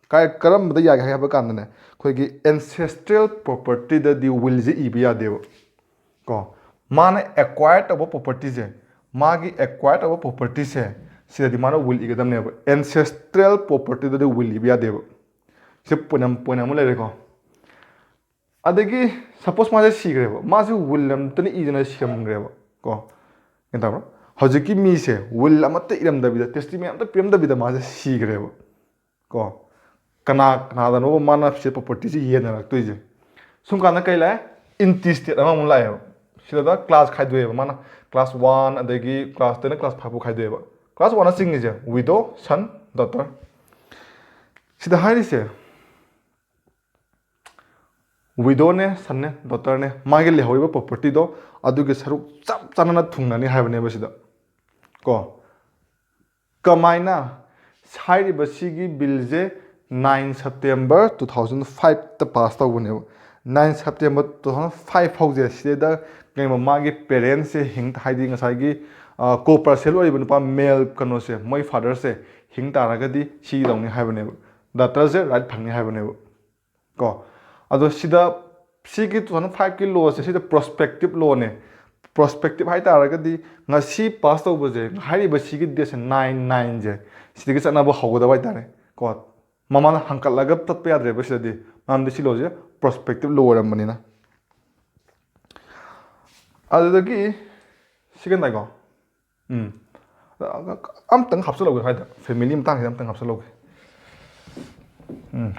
kai karam da yaga haba kanda ne khoigi ancestral property da di will je iba ya devo ko mana acquired abo property je magi acquired abo property se sida di mana will igadam ne ancestral property da will iba ya devo se ponam le ko adagi suppose ma je sigrebo ma ju will lam tani ijana siam grebo ko enta bro hojiki mi se will amata iram da bida testimony amata pem da bida ma je sigrebo ko kana da no mana se property ji yena rak toije sum kana kai la interstate ama mun la yo sida da class khai doe mana class 1 adagi class 10 class 5 khai doe class 1 sing ni je widow son daughter sida hari se widow ne son ne daughter ne magi le hoiba property do aduge saruk chap chanana thungna ni haibane ba sida ko kamaina sairi ba sigi bill je 9 September 2005 ta pass tawune 9 September 2005 hauze sida game magi parents se hing haidi ngasai gi co parcel ori pa male kano se moi father se hing taragadi si dongni haibane daughter se right phangni haibane ko ado sida sigi 2005 ki law se sida prospective law ne prospective hai taragadi ngasi pass tawbo je hairi ba sigi de 99 je sida gi chana ba hogoda bai tare ko mamana hankalaga tatpa yadre ba sida di mamde si law je prospective law ramani na adagi sigan dai ko am tang hapsalo ga haida family am tang tang hapsalo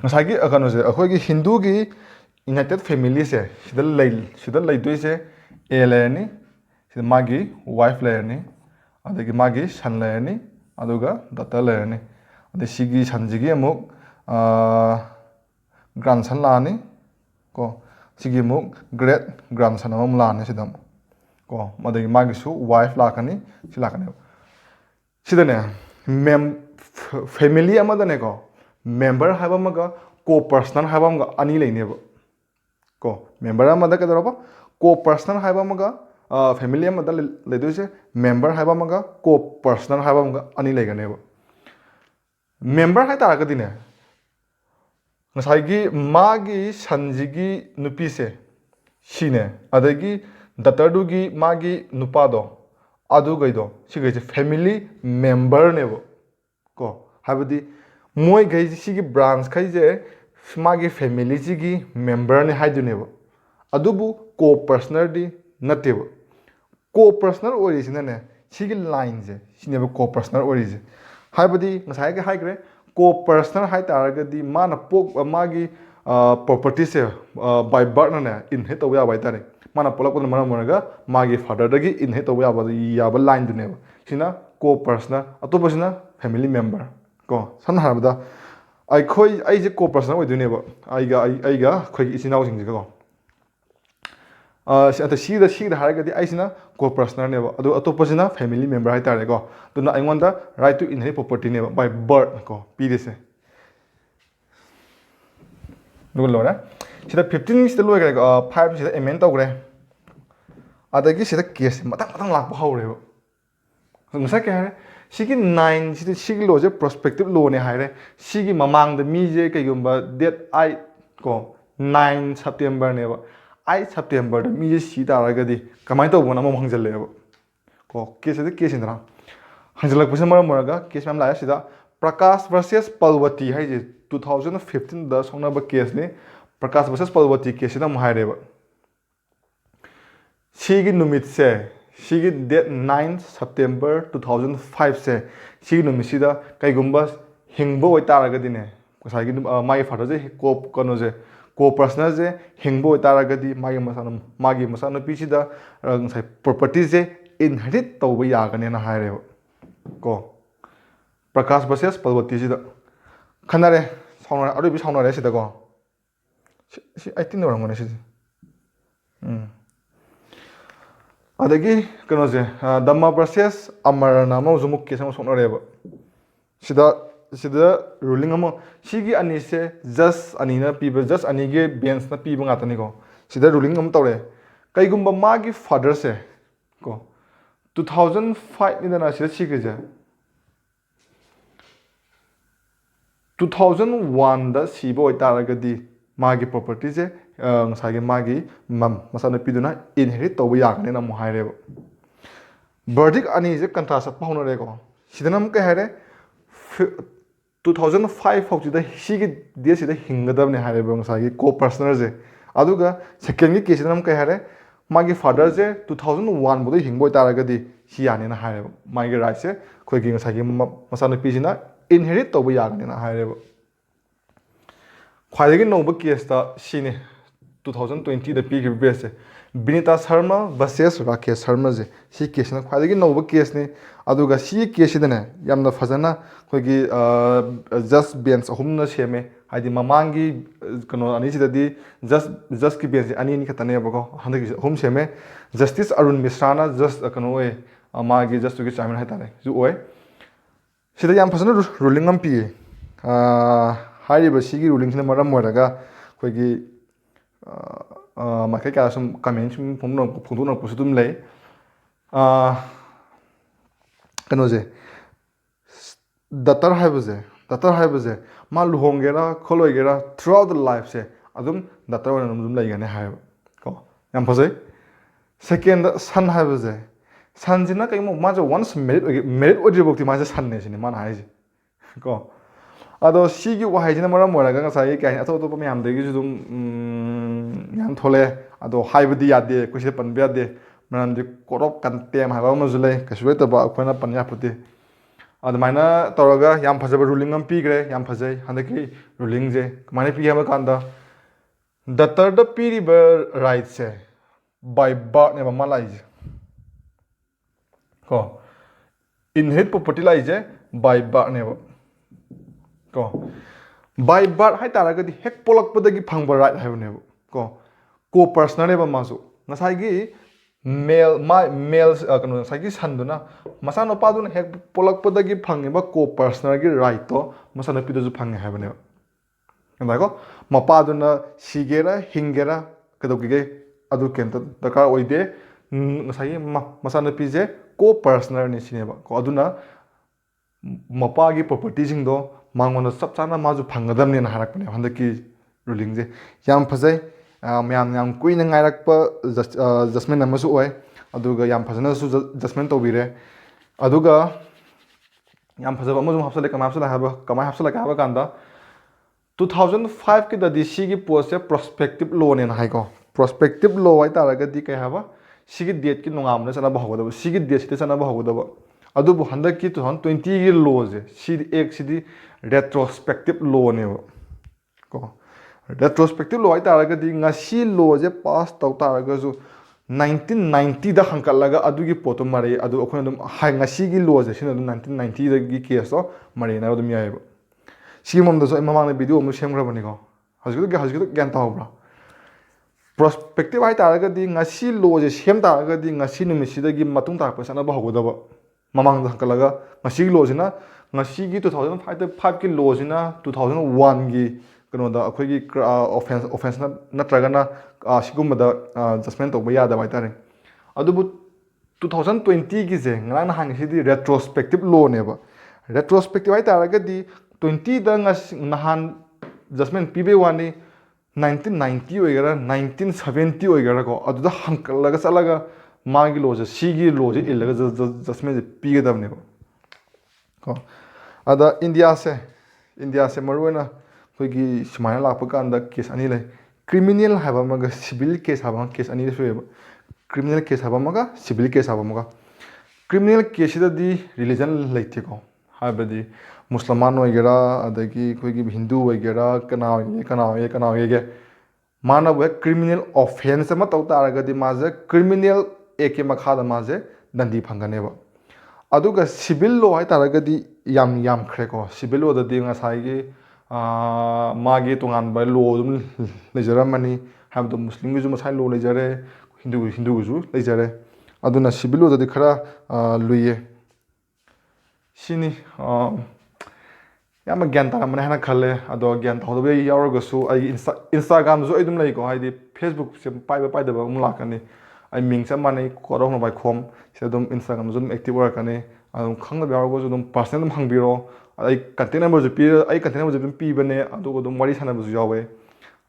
ngasai gi akano je akhoi gi hindu gi united family se sida lei doi se a layani sida magi wife layani adagi magi son layani aduga daughter layani ade sigi sanjigi amuk grandson lani ko sigi amuk great grandson amam lani sidam ko madagi magi su wife lakani silakani sidane family amadane ko member haba maga co personal haba maga ani leineba ko member amada kadoroba co personal haba maga family amada leduse member haba maga co personal haba maga ani leiganeba member hai taragadine ngasai gi magi sanjigi nupi se sine adagi daughter gi magi nupado adu gaido sigai je family member nebo ko habadi moi gai sigi branch khai je magi family sigi member ne haidu nebo adubu co personal di natebo co personal origin ne sigi line je sinebo co personal origin habadi ngasai ga haigre co personal hai taragadi mana pok magi property se by birth na inherit to ya bai tare mana polak pon mana monaga magi father dagi inherit to ya ba line du ne sina co personal atopa sina family member ko san harabada ai khoi ai je co personal oi du ne ba ai ga khoi isinau sing ko sida haragadi ai sina co personal ne ba adu atopa sina family member hai tare ko tuna I want the right to inherit property ne by birth ko pi dise lora sida 15 sida loi ga 5 sida amend tawgre adagi sida case matang lakpa hawre ba ngsa ke hare sigi 9 sida sigi law je prospective law ne hare sigi mamang da mi je kaigumba date I ko 9 September ne ba 8 September da mi je si taragadi kamai tawbona mo hangjale ba ko case da case indra hanjalak pusa maram moraga case mam la sida Prakash versus Palwati hai je 2015 da songna ba case ne Prakash versus Palwati case na muhaire ba sigi numit se ꯁꯤꯒꯤ ꯗꯦꯠ 9 ꯁꯦꯞꯇꯦꯝꯕꯔ 2005ꯁꯦ ꯁꯤꯒꯤ ꯅꯨꯃꯤꯠꯁꯤꯗ ꯀꯩꯒꯨꯝꯕ ꯍꯤꯡꯕ ꯑꯣꯏꯇꯥꯔꯒꯗꯤꯅꯦ ꯉꯁꯥꯏꯒꯤ ꯃꯥꯒꯤ ꯐꯥꯗꯔꯁꯦ ꯀꯩꯅꯣꯁꯦ ꯀꯣ ꯄꯔꯁꯅꯦꯜꯁꯦ ꯍꯤꯡꯕ ꯑꯣꯏꯇꯥꯔꯒꯗꯤ ꯃꯥꯒꯤ ꯃꯆꯥꯅꯨꯄꯤꯁꯤꯗ ꯉꯁꯥꯏ ꯄ꯭ꯔꯣꯄꯔꯇꯤꯁꯦ ꯏꯟꯍꯦꯔꯤꯠ ꯇꯧꯕ ꯌꯥꯒꯅꯦꯅ ꯍꯥꯏꯔꯦꯕ ꯀꯣ ꯄ꯭ꯔꯀꯥꯁ ꯚꯔꯁꯦꯁ ꯄꯥꯔꯕꯇꯤꯁꯤꯗ ꯈꯟꯅꯔꯦ ꯁꯥꯎꯅꯔꯦ ꯑꯔꯣꯏꯕꯤ ꯁꯥꯎꯅꯔꯦ ꯁꯤꯗꯀꯣ ꯁꯤ 18 ꯑꯣꯏꯔꯝꯒꯅꯤ ꯁꯤꯁꯦ ꯑꯗꯒꯤ ꯀꯩꯅꯣꯁꯦ ꯗꯝꯃ ꯚꯔꯁꯦꯁ ꯑꯃꯔꯅ ꯑꯃꯨꯛ ꯀꯦꯁ ꯑꯃ ꯁꯣꯛꯅꯔꯦꯕ ꯁꯤꯗ ꯔꯨꯂꯤꯡ ꯑꯃ ꯁꯤꯒꯤ ꯑꯅꯤꯁꯦ ꯖꯁ ꯑꯅꯤꯅ ꯄꯤꯕ ꯖꯁ ꯑꯅꯤꯒꯤ ꯕꯦꯟꯁꯅ ꯄꯤꯕ ꯉꯥꯛꯇꯅꯤꯀꯣ ꯁꯤꯗ ꯔꯨꯂꯤꯡ ꯑꯃ ꯇꯧꯔꯦ ꯀꯩꯒꯨꯝꯕ ꯃꯥꯒꯤ ꯐꯥꯗꯔꯁꯦ ꯀꯣ 2005 ꯁꯤꯗ ꯁꯤꯈ꯭ꯔꯤꯁꯦ 2001ꯗ ꯁꯤꯕ ꯑꯣꯏꯇꯥꯔꯒꯗꯤ ꯃꯥꯒꯤ ꯄ꯭ꯔꯣꯄꯔꯇꯤꯁꯦ ꯉꯁꯥꯏꯒꯤ ꯃꯥꯒꯤ ꯃꯆꯥꯅꯨꯄꯤꯗꯨꯅ ꯏꯟꯍꯦꯔꯤꯠ ꯇꯧꯕ ꯌꯥꯒꯅꯤꯅ ꯑꯃꯨꯛ ꯍꯥꯏꯔꯦꯕ ꯕꯔꯗꯤꯛ ꯑꯅꯤꯁꯦ ꯀꯟꯇ꯭ꯔꯥꯁ ꯆꯠꯄ ꯍꯧꯅꯔꯦꯀꯣ ꯁꯤꯗꯅ ꯑꯃꯨꯛ ꯀꯩ ꯍꯥꯏꯔꯦ 2005 ꯐꯥꯎꯁꯤꯗ ꯁꯤꯒꯤ ꯗꯦꯠꯁꯤꯗ ꯍꯤꯡꯒꯗꯕꯅꯦ ꯍꯥꯏꯔꯦꯕ ꯉꯁꯥꯏꯒꯤ ꯀꯣ ꯄꯔꯁꯅꯔꯁꯦ ꯑꯗꯨꯒ ꯁꯦꯀꯦꯟꯒꯤ ꯀꯦꯁꯁꯤꯗꯅ ꯑꯃꯨꯛ ꯀꯩ ꯍꯥꯏꯔꯦ ꯃꯥꯒꯤ ꯐꯥꯗꯔꯁꯦ 2001 ꯐꯥꯎꯗ ꯍꯤꯡꯕ ꯑꯣꯏꯇꯥꯔꯒꯗꯤ ꯁꯤ ꯌꯥꯅꯤꯅ ꯍꯥꯏꯔꯦꯕ ꯃꯥꯒꯤ ꯔꯥꯏꯠꯁꯦ ꯑꯩꯈꯣꯏꯒꯤ ꯉꯁꯥꯏꯒꯤ ꯃꯆꯥꯅꯨꯄꯤꯁꯤꯅ ꯏꯟꯍꯦꯔꯤꯠ ꯇꯧꯕ ꯌꯥꯒꯅꯤꯅ ꯍꯥꯏꯔꯦꯕ ꯈ꯭ꯋꯥꯏꯗꯒꯤ ꯅꯧꯕ ꯀꯦꯁꯇ ꯁꯤꯅꯤ 2020ꯗ ꯄꯤꯈꯤꯕ ꯕꯦꯁꯁꯦ ꯕꯤꯅꯤꯇꯥ ꯁꯔꯃ ꯚꯔꯁꯦꯁ ꯔꯥꯀꯦꯁ ꯁꯔꯃꯁꯦ ꯁꯤ ꯀꯦꯁꯁꯤꯅ ꯈ꯭ꯋꯥꯏꯗꯒꯤ ꯅꯧꯕ ꯀꯦꯁꯅꯤ ꯑꯗꯨꯒ ꯁꯤꯒꯤ ꯀꯦꯁꯁꯤꯗꯅꯦ ꯌꯥꯝꯅ ꯐꯖꯅ ꯑꯩꯈꯣꯏꯒꯤ ꯖꯁ ꯕꯦꯟꯁ ꯑꯍꯨꯝꯅ ꯁꯦꯝꯃꯦ ꯍꯥꯏꯗꯤ ꯃꯃꯥꯡꯒꯤ ꯀꯩꯅꯣ ꯑꯅꯤꯁꯤꯗꯗꯤ ꯖꯁꯀꯤ ꯕꯦꯟꯁꯁꯦ ꯑꯅꯤ ꯈꯛꯇꯅꯦꯕꯀꯣ ꯍꯟꯗꯛꯀꯤꯁꯦ ꯑꯍꯨꯝ ꯁꯦꯝꯃꯦ ꯖꯁꯇꯤꯁ ꯑꯔꯨꯟ ꯃꯤꯁ꯭ꯔꯥꯅ ꯀꯩꯅꯣ ꯑꯣꯏ ꯃꯥꯒꯤ ꯖꯁꯇꯨꯒꯤ ꯆꯤꯌꯔꯃꯦꯟ ꯍꯥꯏꯇꯥꯔꯦ ꯁꯨ ꯑꯣꯏ ꯁꯤꯗ ꯌꯥꯝ ꯐꯖꯅ ꯔꯨꯂꯤꯡ ꯑꯃ ꯄꯤꯌꯦ ꯍꯥꯏꯔꯤꯕ ꯁꯤꯒꯤ ꯔꯨꯂꯤꯡꯁꯤꯅ ꯃꯔꯝ ꯑꯣꯏꯔꯒ ꯑꯩꯈꯣꯏꯒꯤ ꯃꯥꯏꯀꯩ ꯀꯌꯥ ꯁꯨꯝ ꯀꯃꯦꯟ ꯁꯨꯝ ꯐꯣꯡꯗꯣꯛꯅꯔꯛꯄꯁꯨ ꯑꯗꯨꯝ ꯂꯩ ꯀꯩꯅꯣꯁꯦ ꯗꯇꯔ ꯍꯥꯏꯕꯁꯦ ꯃꯥ ꯂꯨꯍꯣꯡꯒꯦꯔꯥ ꯈꯣꯠꯂꯣꯏꯒꯦꯔꯥ ꯊ꯭ꯔꯨ ꯑꯥꯎꯠ ꯗ ꯂꯥꯏꯐꯁꯦ ꯑꯗꯨꯝ ꯗꯇꯔ ꯑꯣꯏꯅ ꯑꯗꯨꯝ ꯂꯩꯒꯅꯤ ꯍꯥꯏꯌꯦꯕ ꯀꯣ ꯌꯥꯝ ꯐꯖꯩ ꯁꯦꯀꯦꯟꯗ ꯁꯟ ꯍꯥꯏꯕꯁꯦ ꯁꯟꯁꯤꯅ ꯀꯩꯒꯨꯝꯕ ꯃꯥꯁꯦ ꯋꯥꯟꯁ ꯃꯦꯔꯤꯠ ꯑꯣꯏꯗ꯭ꯔꯤꯐꯥꯎꯗꯤ ꯃꯥꯁꯦ ꯁꯟꯅꯦ ꯁꯤꯅꯤ ꯃꯥꯅ ꯍꯥꯏꯔꯤꯁꯦ ꯀꯣ ꯑꯗꯣ ꯁꯤꯒꯤ ꯋꯥꯍꯩꯁꯤꯅ ꯃꯔꯝ ꯑꯣꯏꯔꯒ ꯉꯁꯥꯏꯒꯤ ꯀꯩ ꯍꯥꯏꯅꯤ ꯑꯇꯣꯞ ꯑꯇꯣꯞꯄ ꯃꯌꯥꯝꯗꯒꯤꯁꯨ ꯑꯗꯨꯝ ꯌꯥꯝ ꯊꯣꯛꯂꯛꯑꯦ ꯑꯗꯣ ꯍꯥꯏꯕꯗꯤ ꯌꯥꯗꯦ ꯑꯩꯈꯣꯏ ꯁꯤꯗ ꯄꯟꯕ ꯌꯥꯗꯦ ꯃꯔꯝꯗꯤ ꯀꯣꯔꯠ ꯑꯣꯐ ꯀꯟꯇꯦꯝ ꯍꯥꯏꯕ ꯑꯃꯁꯨ ꯂꯩ ꯀꯩꯁꯨ ꯂꯩꯇꯕ ꯑꯩꯈꯣꯏꯅ ꯄꯟ ꯌꯥꯄꯣꯠꯇꯦ ꯑꯗꯨꯃꯥꯏꯅ ꯇꯧꯔꯒ ꯌꯥꯝ ꯐꯖꯕ ꯔꯨꯂꯤꯡ ꯑꯃ ꯄꯤꯈ꯭ꯔꯦ ꯌꯥꯝ ꯐꯖꯩ ꯍꯟꯗꯛꯀꯤ ꯔꯨꯂꯤꯡꯁꯦ ꯀꯃꯥꯏꯅ ꯄꯤ ꯍꯥꯏꯕ ꯀꯥꯟꯗ ꯗꯇꯔꯗ ꯄꯤꯔꯤꯕ ꯔꯥꯏꯠꯁꯦ ꯕꯥꯏ ꯕꯥꯔꯠꯅꯦꯕ ꯃꯥ ꯂꯥꯛꯏꯁꯦ ꯀꯣ ꯏꯟꯍꯦꯔꯤꯠ ꯄ꯭ꯔꯣꯄꯔꯇꯤ ꯂꯥꯛꯏꯁꯦ ꯕꯥꯏ ꯕꯥꯔꯠꯅꯦꯕ ꯀꯣ ꯕꯥꯏ ꯕꯥꯔꯠ ꯍꯥꯏꯇꯥꯔꯒꯗꯤ ꯍꯦꯛ ꯄꯣꯛꯂꯛꯄꯗꯒꯤ ꯐꯪꯕ ꯔꯥꯏꯠ ꯍꯥꯏꯕꯅꯦꯕ ꯀꯣ ꯄꯔꯁꯅꯔꯅꯦꯕ ꯃꯥꯁꯨ ꯉꯁꯥꯏꯒꯤ ꯃꯦꯜ ꯀꯩꯅꯣ ꯉꯁꯥꯏꯒꯤ ꯁꯟꯗꯨꯅ ꯃꯆꯥꯅꯨꯄꯥꯗꯨꯅ ꯍꯦꯛ ꯄꯣꯛꯂꯛꯄꯗꯒꯤ ꯐꯪꯉꯤꯕ ꯀꯣ ꯄꯔꯁꯅꯔꯒꯤ ꯔꯥꯏꯠꯇꯣ ꯃꯆꯥꯅꯨꯄꯤꯗꯁꯨ ꯐꯪꯉꯦ ꯍꯥꯏꯕꯅꯦꯕ ꯀꯣ ꯃꯄꯥꯗꯨꯅ ꯁꯤꯒꯦꯔꯥ ꯍꯤꯡꯒꯦꯔꯥ ꯀꯩꯗꯧꯒꯤꯒꯦ ꯑꯗꯨ ꯀꯩꯝꯇ ꯗꯔꯀꯥꯔ ꯑꯣꯏꯗꯦ ꯉꯁꯥꯏꯒꯤ ꯃꯆꯥꯅꯨꯄꯤꯁꯦ ꯀꯣ ꯄꯔꯁꯅꯔꯅꯤ ꯁꯤꯅꯦꯕ ꯀꯣ ꯑꯗꯨꯅ ꯃꯄꯥꯒꯤ ꯄ꯭ꯔꯣꯄꯔꯇꯤꯁꯤꯡꯗꯣ ꯃꯉꯣꯟꯗ ꯆꯞ ꯆꯥꯅ ꯃꯥꯁꯨ ꯐꯪꯒꯗꯕꯅꯦꯅ ꯍꯥꯏꯔꯛꯄꯅꯦꯕ ꯍꯟꯗꯛꯀꯤ ꯔꯨꯂꯤꯡꯁꯦ ꯌꯥꯝ ꯐꯖꯩ ꯌꯥꯝ ꯀꯨꯏꯅ ꯉꯥꯏꯔꯛꯄ ꯖꯁꯃꯦꯟ ꯑꯃꯁꯨ ꯑꯣꯏ ꯑꯗꯨꯒ ꯌꯥꯝ ꯐꯖꯅꯁꯨ ꯖꯁꯃꯦꯟ ꯇꯧꯕꯤꯔꯦ ꯑꯗꯨꯒ ꯌꯥम फजब हफ्सले कमाय हफ्सलके हाब कांदा 2005 सिगी पोस्ट प्रोस्पेक्टिव लोन हाइको प्रोस्पेक्टिव लो है तारगदी कई हाब सिगी डेट की नोंगामने चनब हौगदब सिगी डेट सिते चनब हौगदब अदुबु हंदकी 2020 की लो जे सिदी एक सिदी रेट्रोस्पेक्टिव लोनेब को रेट्रोस्पेक्टिव लो है तारगदी ngasi लो जे पास तौ तारगजु 1990 दा हंकलगा अदुगी पोतो मरे अदु अखोन दम हाई ngasi की लो जे सिन 1990 दगी केस तो मरे ना दम यायब सी ममदसो ममांग वीडियो मु सेमग्रबनिको हजगिद ग्यान तावब्रा प्रोस्पेक्टिव है तारगदी ngasi लो जे सेम तारगदी ngasi निमिसिदगी मतुंग तारप सनब हौगदब ममांग हंकलगा ngasi लो जिना ngasi की 2005 की लो जिना 2001 की कनोदा अखोगी ऑफेंस नत्रगना सिगुमदा जजमेंट तौब यादब हाइतारे अदुबु 2020 की जे ngana hangसिदी रेट्रोस्पेक्टिव लो नेबा रेट्रोस्पेक्टिव है तारगदी 20 दा नहान जजमेंट पीबे वानी 1990 ओइगरा 1970 ओइगरा को अदुदा हंकलगा चलगा मागी लो जे सिगी लो जे इलगा जजमेंट पीगदबनेबा को अदा इंडिया से मरुना अखोगी सुमायना लाप कांदा केस अनी ले क्रिमिनल हाबा मग सिविल केस हाबा केस अनी सुएबा ꯀ꯭ꯔꯤꯃꯤꯅꯦꯜ ꯀꯦꯁ ꯍꯥꯏꯕ ꯑꯃꯒ ꯁꯤꯚꯤꯜ ꯀꯦꯁ ꯍꯥꯏꯕ ꯑꯃꯒ ꯀ꯭ꯔꯤꯃꯤꯅꯦꯜ ꯀꯦꯁꯁꯤꯗꯗꯤ ꯔꯤꯂꯤꯖꯟ ꯂꯩꯇꯦꯀꯣ ꯍꯥꯏꯕꯗꯤ ꯃꯨꯁꯜꯃꯥꯟ ꯑꯣꯏꯒꯦꯔꯥ ꯑꯗꯒꯤ ꯑꯩꯈꯣꯏꯒꯤ ꯍꯤꯟꯗꯨ ꯑꯣꯏꯒꯦꯔꯥ ꯀꯅꯥ ꯑꯣꯏꯒꯦ ꯃꯥꯅꯕꯨ ꯍꯦꯛ ꯀ꯭ꯔꯤꯃꯤꯅꯦꯜ ꯑꯣꯐꯦꯟꯁ ꯑꯃ ꯇꯧ ꯇꯥꯔꯒꯗꯤ ꯃꯥꯁꯦ ꯀ꯭ꯔꯤꯃꯤꯅꯦꯜ ꯑꯦꯛꯀꯤ ꯃꯈꯥꯗ ꯃꯥꯁꯦ ꯗꯟꯗꯤ ꯐꯪꯒꯅꯦꯕ ꯑꯗꯨꯒ ꯁꯤꯚꯤꯜ ꯂꯣ ꯍꯥꯏꯇꯥꯔꯒꯗꯤ ꯌꯥꯝꯈ꯭ꯔꯦꯀꯣ ꯁꯤꯚꯤꯜ ꯂꯣꯗꯗꯤ ꯉꯁꯥꯏꯒꯤ ꯃꯥꯒꯤ ꯇꯣꯉꯥꯟꯕ ꯂꯣ ꯑꯗꯨꯝ ꯂꯩꯖꯔꯝꯃꯅꯤ ꯍꯥꯏꯕꯗꯣ ꯃꯨꯁꯂꯤꯝꯒꯤꯁꯨ ꯃꯁꯥꯏ ꯂꯣ ꯂꯩꯖꯔꯦ ꯍꯤꯟꯗꯨꯒꯤꯁꯨ ꯂꯩꯖꯔꯦ ꯑꯗꯨꯅ ꯁꯤꯚꯤꯜ ꯂꯣꯗꯗꯤ ꯈꯔ ꯂꯨꯏꯌꯦ ꯁꯤꯅꯤ ꯌꯥꯝꯅ ꯒ꯭ꯌꯥꯟ ꯇꯥꯔꯝꯃꯅꯤ ꯍꯥꯏꯅ ꯈꯜꯂꯦ ꯑꯗꯣ ꯒ꯭ꯌꯥꯟ ꯇꯥꯍꯧꯗꯕ ꯌꯥꯎꯔꯒꯁꯨ ꯑꯩꯒꯤ ꯏꯟꯁꯇꯥꯒ꯭ꯔꯥꯝꯗꯁꯨ ꯑꯩ ꯑꯗꯨꯝ ꯂꯩꯀꯣ ꯍꯥꯏꯗꯤ ꯐꯦꯁꯕꯨꯛꯁꯦ ꯄꯥꯏꯗꯕ ꯑꯃꯨꯛ ꯂꯥꯛꯀꯅꯤ ꯑꯩ ꯃꯤꯡ ꯆꯞ ꯃꯥꯟꯅꯩ ꯀꯣꯔꯧꯅ ꯋꯥꯏꯈꯣꯝ ꯁꯤꯗ ꯑꯗꯨꯝ ꯏꯟꯁꯇꯥꯒ꯭ꯔꯥꯝꯗꯁꯨ ꯑꯗꯨꯝ ꯑꯦꯛꯇꯤꯚ ꯑꯣꯏꯔꯛꯀꯅꯤ ꯑꯗꯨꯝ ꯈꯪꯗꯕ ꯌꯥꯎꯔꯒꯁꯨ ꯑꯗꯨꯝ ꯄꯥꯔꯁꯅꯦꯜ ꯑꯗꯨꯝ ꯍꯪꯕꯤꯔꯣ ꯑꯩ ꯀꯟꯇꯦꯛ ꯅꯝꯕꯔꯁꯨ ꯑꯗꯨꯝ ꯄꯤꯕꯅꯦ ꯑꯗꯨꯒ ꯑꯗꯨꯝ ꯋꯥꯔꯤ ꯁꯥꯟꯅꯕꯁꯨ ꯌꯥꯎꯋꯦ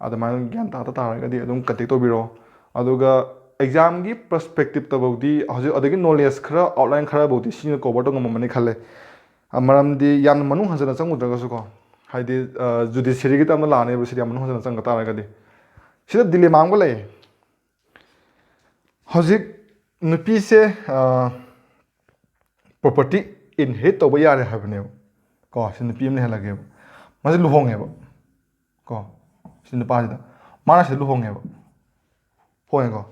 ꯑꯗꯨꯃꯥꯏꯅ ꯒ꯭ꯌꯥꯟ ꯇꯥꯔꯒꯗꯤ ꯑꯗꯨꯝ ꯀꯟꯇꯦꯛ ꯇꯧꯕꯤꯔꯣ ꯑꯗꯨꯒ ꯑꯦꯛꯖꯥꯝꯒꯤ ꯄꯔꯁꯄꯦꯛꯇꯤꯞꯇꯐꯥꯎꯗꯤ ꯍꯧꯖꯤꯛ ꯑꯗꯒꯤ ꯅꯣꯂꯦꯖ ꯈꯔ ꯑꯥꯎꯠꯂꯥꯏꯟ ꯈꯔꯐꯥꯎꯗꯤ ꯁꯤꯅ ꯀꯣꯚꯔ ꯇꯧ ꯉꯝꯃꯝꯃꯅꯤ ꯈꯜꯂꯦ ꯃꯔꯝꯗꯤ ꯌꯥꯝꯅ ꯃꯅꯨꯡ ꯍꯟꯖꯤꯟꯅ ꯆꯪꯉꯨꯗ꯭ꯔꯒꯁꯨꯀꯣ ꯍꯥꯏꯗꯤ ꯖꯨꯗꯤꯁꯤꯌꯔꯤꯒꯤꯗ ꯑꯃ ꯂꯥꯛꯑꯅꯦꯕ ꯁꯤꯗꯤ ꯌꯥꯝ ꯃꯅꯨꯡ ꯍꯟꯖꯤꯟꯅ ꯆꯪꯕ ꯇꯥꯔꯒꯗꯤ ꯁꯤꯗ ꯗꯤꯂꯦꯃꯥ ꯑꯃꯒ ꯂꯩ ꯍꯧꯖꯤꯛ ꯅꯨꯄꯤꯁꯦ ꯄ꯭ꯔꯣꯄꯔꯇꯤ ꯏꯟꯍꯦꯔꯤꯠ ꯇꯧꯕ ꯌꯥꯔꯦ ꯍꯥꯏꯕꯅꯦꯕ ꯀꯣ ꯁꯤ ꯅꯨꯄꯤ ꯑꯃ ꯂꯩꯍꯜꯂꯒꯦꯕ ꯃꯥꯁꯦ ꯂꯨꯍꯣꯡꯉꯦꯕ ꯀꯣ ꯁꯤ ꯅꯨꯄꯥꯁꯤꯗ ꯃꯥꯅ ꯁꯤꯗ ꯂꯨꯍꯣꯡꯉꯦꯕ ꯍꯣꯡꯉꯦꯀꯣ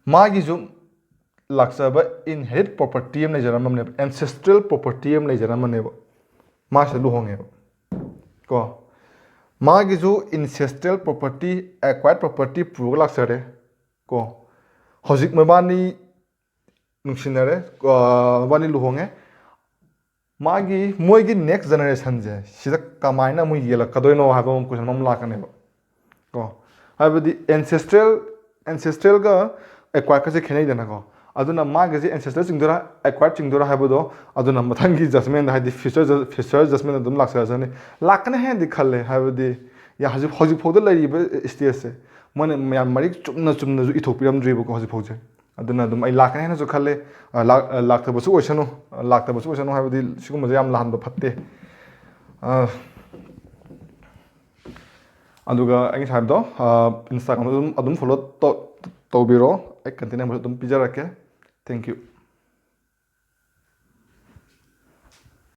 ꯃꯥꯒꯤꯁꯨ ꯂꯥꯛꯆꯕ ꯏꯟꯍꯦꯔꯤꯠ ꯄ꯭ꯔꯣꯄꯔꯇꯤ ꯑꯃ ꯂꯩꯖꯔꯝꯃꯅꯦꯕ ꯑꯦꯟꯁꯦꯁꯇ꯭ꯔꯦꯜ ꯄ꯭ꯔꯣꯄꯔꯇꯤ ꯑꯃ ꯂꯩꯖꯔꯝꯃꯅꯦꯕ ꯃꯥ ꯁꯤꯗ ꯂꯨꯍꯣꯡꯉꯦꯕ ꯀꯣ ꯃꯥꯒꯤꯁꯨ ꯏꯟꯁꯦꯁꯇ꯭ꯔꯦꯜ ꯄ꯭ꯔꯣꯄꯔꯇꯤ ꯑꯦꯀ꯭ꯋꯥꯏꯔꯠ ꯄ꯭ꯔꯣꯄꯔꯇꯤ ꯄꯨꯔꯒ ꯂꯥꯛꯆꯔꯦ ꯀꯣ ꯍꯧꯖꯤꯛ ꯃꯕꯥꯅꯤ ꯅꯨꯡꯁꯤꯅꯔꯦ ꯃꯕꯥꯅꯤ ꯂꯨꯍꯣꯡꯉꯦ ꯃꯣꯏꯒꯤ ꯅꯦꯛꯁ ꯖꯦꯅꯦꯔꯦꯁꯟꯁꯦ ꯁꯤꯗ ꯀꯃꯥꯏꯅ ꯑꯃꯨꯛ ꯌꯦꯜꯂꯛꯀꯗꯣꯏꯅꯣ ꯍꯥꯏꯕ ꯑꯃ ꯀꯣꯏꯁꯟ ꯑꯃ ꯂꯥꯛꯀꯅꯦꯕ ꯀꯣ ꯍꯥꯏꯕꯗꯤ ꯑꯦꯟꯁꯦꯁꯇ꯭ꯔꯦꯜꯒ ꯑꯦꯀ꯭ꯋꯥꯏꯔꯠꯀꯁꯦ ꯈꯦꯠꯅꯩꯗꯅꯀꯣ ꯑꯗꯨꯅ ꯃꯥꯒꯤꯁꯦ ꯑꯦꯟꯁꯦꯁꯇ꯭ꯔꯦꯜ ꯆꯤꯡꯗꯣꯏꯔꯥ ꯑꯦꯀ꯭ꯋꯥꯏꯔꯠ ꯆꯤꯡꯗꯣꯏꯔꯥ ꯍꯥꯏꯕꯗꯣ ꯑꯗꯨꯅ ꯃꯊꯪꯒꯤ ꯖꯁꯃꯦꯟꯗ ꯍꯥꯏꯗꯤ ꯐ꯭ꯌꯨꯆꯔ ꯖꯁꯃꯦꯟꯗ ꯑꯗꯨꯝ ꯂꯥꯛꯆꯔꯁꯅꯤ ꯂꯥꯛꯀꯅꯤ ꯍꯥꯏꯅꯗꯤ ꯈꯜꯂꯦ ꯍꯥꯏꯕꯗꯤ ꯍꯧꯖꯤꯛꯐꯥꯎꯗ ꯂꯩꯔꯤꯕ ꯏꯁꯇꯦꯖꯁꯦ ꯃꯣꯏꯅ ꯃꯌꯥꯝ ꯃꯔꯤꯛ ꯆꯨꯝꯅꯁꯨ ꯏꯊꯣꯛꯄꯤꯔꯝꯗ꯭ꯔꯤꯕꯀꯣ ꯍꯧꯖꯤꯛꯐꯥꯎꯁꯦ ꯑꯗꯨꯅ ꯑꯗꯨꯝ ꯑꯩ ꯂꯥꯛꯀꯅꯤ ꯍꯥꯏꯅꯁꯨ ꯈꯜꯂꯦ ꯂꯥꯛꯇꯕꯁꯨ ꯑꯣꯏꯁꯅꯨ ꯍꯥꯏꯕꯗꯤ ꯁꯤꯒꯨꯝꯕꯁꯦ ꯌꯥꯝ ꯂꯥꯟꯕ ꯐꯠꯇꯦ ꯑꯗꯨꯒ ꯑꯩ ꯉꯁꯥꯏ ꯍꯥꯏꯕꯗꯣ ꯏꯟꯁꯇꯥꯒ꯭ꯔꯥꯝꯗ ꯑꯗꯨꯝ ꯐꯣꯂꯣ ꯇꯧꯕꯤꯔꯣ ꯑꯩ ꯀꯟꯇꯦꯛ ꯅꯝꯕꯔꯁꯨ ꯑꯗꯨꯝ ꯄꯤꯖꯔꯛꯀꯦ ꯊꯦꯡꯛ ꯌꯨ